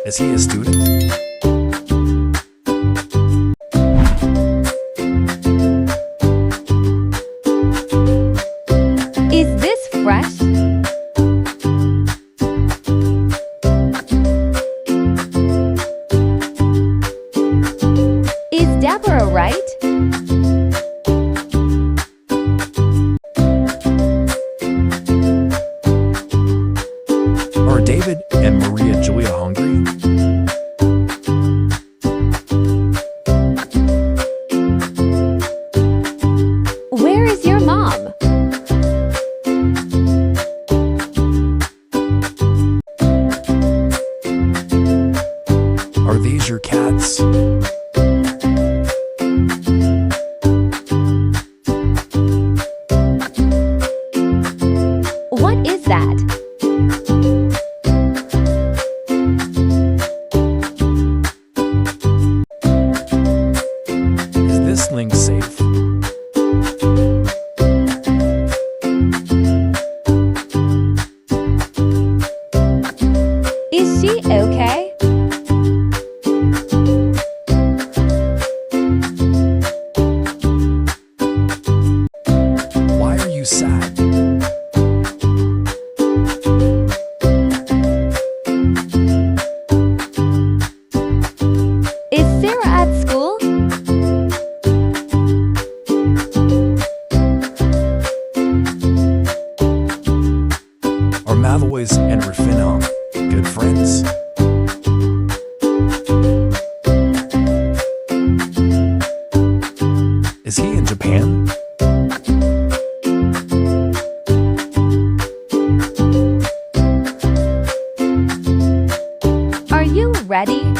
Is he a student? Is this fresh? Is Deborah right? Are David and Maria Julia hungry? Where is your mom? Are these your cats? What is that? Is this link safe? Is she okay? Why are you sad? Is Sarah at school? Are 𝒊𝒆𝒅 and 𝒂𝒂 good friends? Is he in Japan? Are you ready?